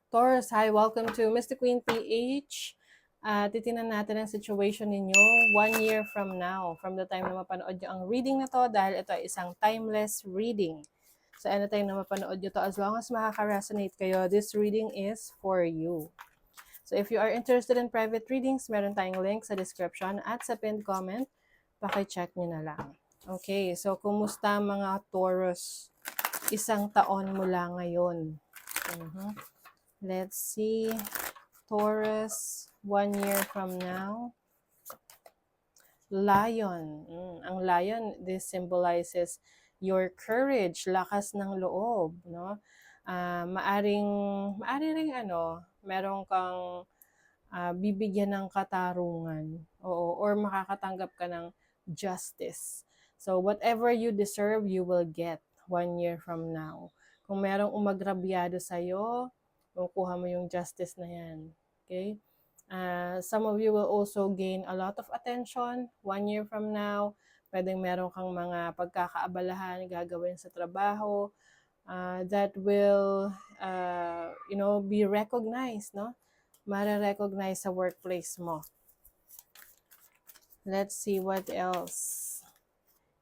Taurus, hi, welcome to Mystic Queen PH. Titinan natin ang situation ninyo 1 year from now, from the time na mapanood nyo ang reading na to, dahil ito ay isang timeless reading. So anytime na mapanood nyo to, as long as makaka-resonate kayo, this reading is for you. So if you are interested in private readings, meron tayong link sa description at sa pinned comment. Paki-check nyo na lang. Okay, so kumusta mga Taurus? Isang taon mula ngayon. Let's see. Taurus, 1 year from now. Lion. Ang lion, this symbolizes your courage, lakas ng loob, no? Maari ring meron kang bibigyan ng katarungan, or makakatanggap ka ng justice. So whatever you deserve, you will get 1 year from now. Kung merong umagrabyado sa'yo, makukuha mo yung justice na yan. Okay? Some of you will also gain a lot of attention 1 year from now. Pwedeng meron kang mga pagkakaabalahan gagawin sa trabaho that will, be recognized, no? Mare-recognize sa workplace mo. Let's see what else.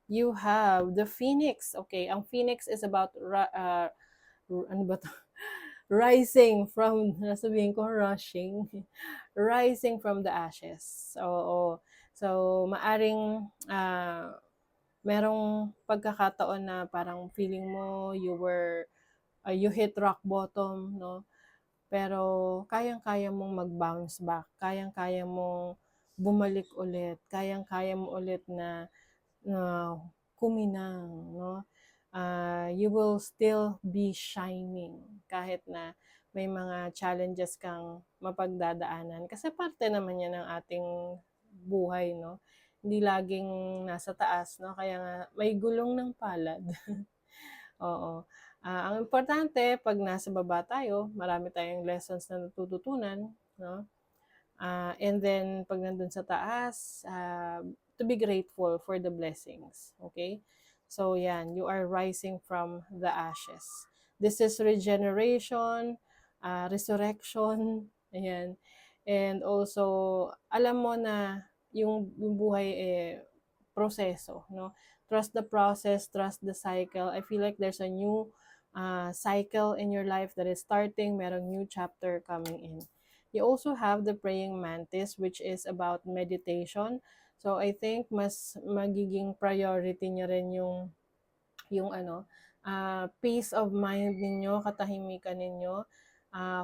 You have the Phoenix. Okay, ang Phoenix is about ano ba to? Rising from, nasabihin ko, rushing. Rising from the ashes. So maaring merong pagkakataon na parang feeling mo you hit rock bottom, no? Pero kayang-kaya mong mag-bounce back, kayang-kaya mong bumalik ulit, kayang-kaya mo ulit na kuminang, no? You will still be shining kahit na may mga challenges kang mapagdadaanan. Kasi parte naman yan ng ating buhay, no? Hindi laging nasa taas, no? Kaya nga may gulong ng palad. Oo. Ang importante, pag nasa baba tayo, marami tayong lessons na natututunan, no? And then, pag nandun sa taas, to be grateful for the blessings, okay? So, yan, you are rising from the ashes. This is regeneration, resurrection, ayan. And also, alam mo na yung buhay proseso, no? Trust the process, trust the cycle. I feel like there's a new cycle in your life that is starting. Merong new chapter coming in. You also have the praying mantis, which is about meditation. So I think mas magiging priority niya rin yung peace of mind ninyo, katahimikan ninyo.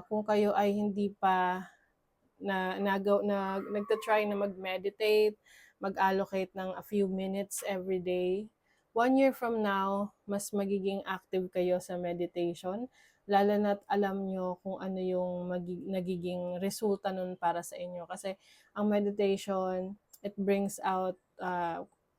Kung kayo ay hindi pa nagta-try na mag-meditate, mag-allocate ng a few minutes every day, 1 year from now, mas magiging active kayo sa meditation, lalo na't alam nyo kung ano yung nagiging resulta nun para sa inyo. Kasi ang meditation, it brings out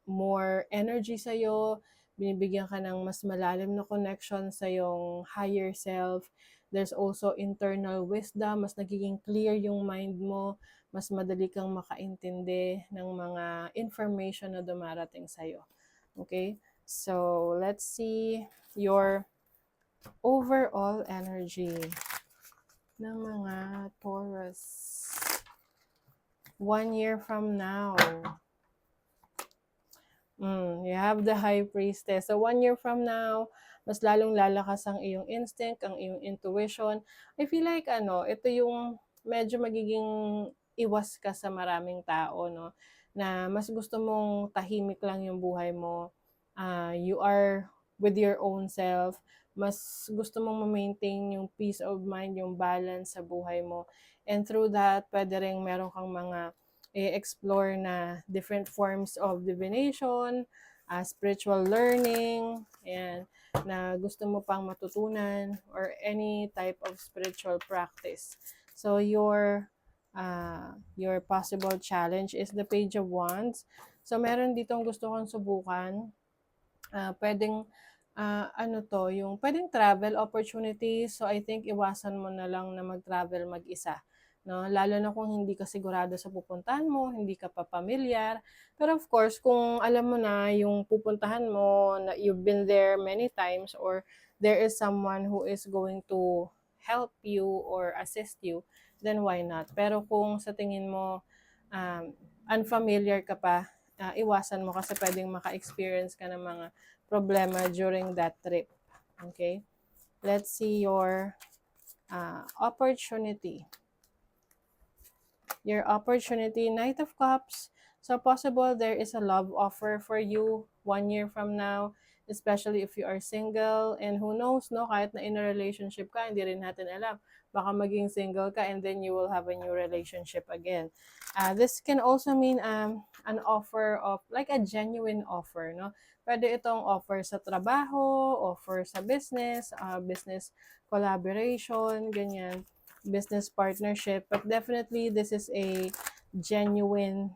more energy sa'yo, binibigyan ka ng mas malalim na connection sa yung higher self. There's also internal wisdom, mas nagiging clear yung mind mo, mas madali kang makaintindi ng mga information na dumarating sa'yo. Okay? So, let's see your overall energy ng mga Taurus 1 year from now. You have the High Priestess. So 1 year from now, mas lalong lalakas ang iyong instinct, ang iyong intuition. I feel like ito yung medyo magiging iwas ka sa maraming tao, no? Na mas gusto mong tahimik lang yung buhay mo. You are with your own self. Mas gusto mong ma-maintain yung peace of mind, yung balance sa buhay mo. And through that, pwede rin meron kang mga explore na different forms of divination, spiritual learning, and na gusto mo pang matutunan, or any type of spiritual practice. So your possible challenge is the Page of Wands. So meron ditong gusto kong subukan. Pwedeng yung pwedeng travel opportunities. So I think iwasan mo na lang na mag-travel mag-isa, no? Lalo na kung hindi ka sigurado sa pupuntahan mo, hindi ka pa pamilyar. Pero of course, kung alam mo na yung pupuntahan mo, na you've been there many times, or there is someone who is going to help you or assist you, then why not? Pero kung sa tingin mo unfamiliar ka pa, iwasan mo kasi pwedeng maka-experience ka ng mga problema during that trip. Okay? Let's see your opportunity. Your opportunity, Knight of Cups. So possible there is a love offer for you 1 year from now, especially if you are single. And who knows, no, kahit na in a relationship ka, hindi rin natin alam. Baka maging single ka and then you will have a new relationship again. This can also mean an offer of, like a genuine offer, no? Pwede itong offer sa trabaho, offer sa business, business collaboration, ganyan, business partnership. But definitely, this is a genuine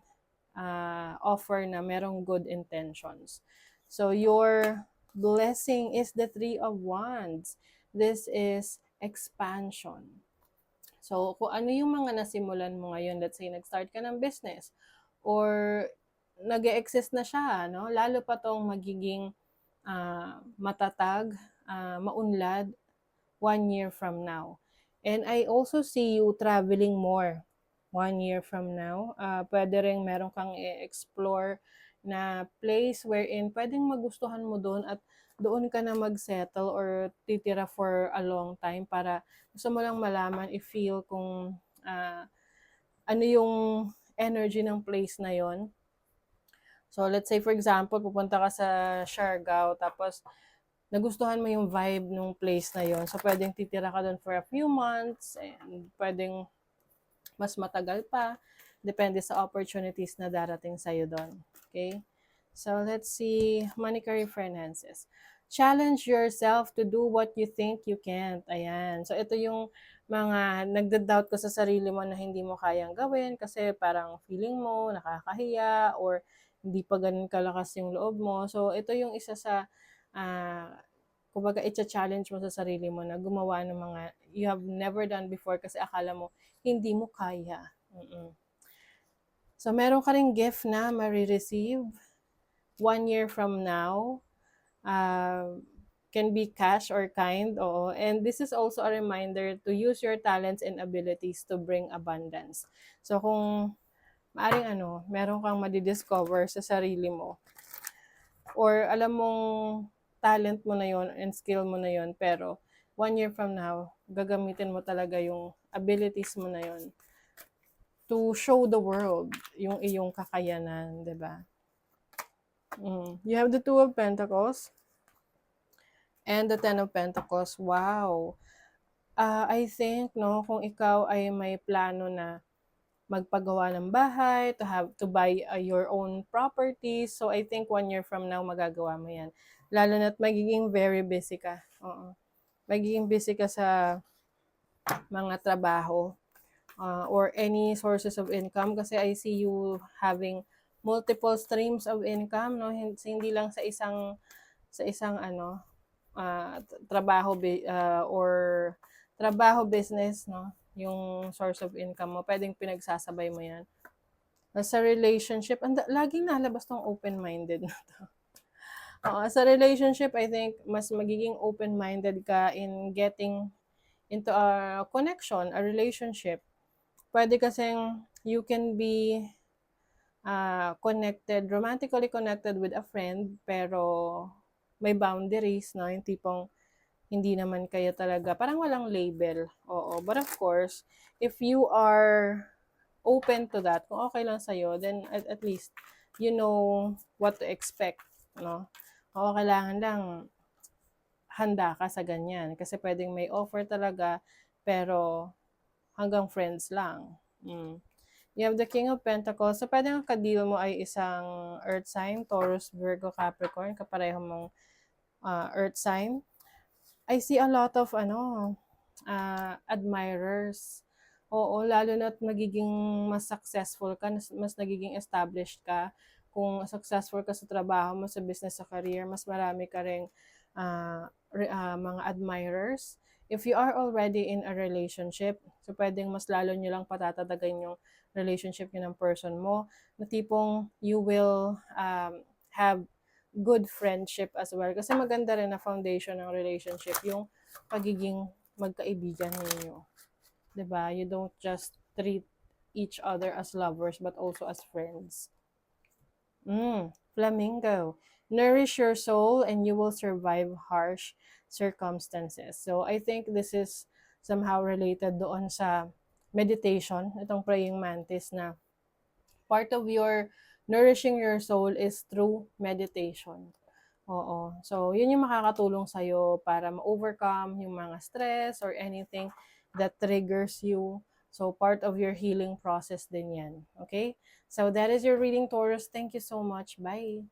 offer na merong good intentions. So your blessing is the Three of Wands. This is expansion. So kung ano yung mga nasimulan mo ngayon, let's say nag-start ka ng business or nag-e-exist na siya, no? Lalo pa tong magiging matatag, maunlad 1 year from now. And I also see you traveling more 1 year from now. Pwede rin meron kang i-explore na place wherein pwedeng magustuhan mo doon at doon ka na mag-settle or titira for a long time para gusto mo lang malaman, i-feel kung ano yung energy ng place na yon. So let's say for example, pupunta ka sa Siargao tapos nagustuhan mo yung vibe ng place na yon. So, pwedeng titira ka doon for a few months and pwedeng mas matagal pa. Depende sa opportunities na darating sa'yo doon. Okay? So, let's see. Money, career, finances. Challenge yourself to do what you think you can't. Ayan. So, ito yung mga nagda-doubt ko sa sarili mo na hindi mo kayang gawin kasi parang feeling mo nakakahiya or hindi pa ganun kalakas yung loob mo. So, ito yung isa sa kumbaga i-challenge mo sa sarili mo na gumawa ng mga you have never done before kasi akala mo hindi mo kaya. So, meron ka ring gift na marireceive 1 year from now. Can be cash or kind, oo. And this is also a reminder to use your talents and abilities to bring abundance. So, kung maaring meron kang madidiscover sa sarili mo or alam mong talent mo na yon and skill mo na yon pero 1 year from now, gagamitin mo talaga yung abilities mo na yon to show the world yung iyong kakayanan, di ba? You have the Two of Pentacles and the Ten of Pentacles. Wow! I think, no, kung ikaw ay may plano na magpagawa ng bahay, to buy your own property. So, I think 1 year from now, magagawa mo yan. Lalo na't magiging very busy ka. Oo. Magiging busy ka sa mga trabaho or any sources of income kasi I see you having multiple streams of income, no? Hindi lang sa isang trabaho or trabaho business, no? Yung source of income mo, pwedeng pinagsasabay mo yan. Sa relationship, laging nalabas tong open-minded na to. Sa relationship, I think, mas magiging open-minded ka in getting into a connection, a relationship. Pwede kasing you can be connected, romantically connected with a friend, pero may boundaries, no? Yung tipong hindi naman kayo talaga, parang walang label. Oo. But of course, if you are open to that, kung okay lang sa'yo, then at least you know what to expect, no? Oo, kailangan lang handa ka sa ganyan. Kasi pwedeng may offer talaga, pero hanggang friends lang. You have the King of Pentacles. So, pwedeng ang ka-deal mo ay isang Earth sign, Taurus, Virgo, Capricorn, kapareho mong Earth sign. I see a lot of admirers. Oo, lalo na't magiging mas successful ka, mas nagiging established ka. Kung successful ka sa trabaho mo, sa business, sa career, mas marami ka ring mga admirers. If you are already in a relationship, so pwedeng mas lalo nyo lang patatatagan yung relationship nyo ng person mo, na tipong you will have good friendship as well. Kasi maganda rin na foundation ng relationship, yung pagiging magkaibigan ninyo. 'Di ba? You don't just treat each other as lovers but also as friends. Flamingo. Nourish your soul and you will survive harsh circumstances. So, I think this is somehow related doon sa meditation, itong praying mantis na part of your nourishing your soul is through meditation. Oo. So, yun yung makakatulong sa'yo para ma-overcome yung mga stress or anything that triggers you. So, part of your healing process din yan. Okay? So, that is your reading, Taurus. Thank you so much. Bye!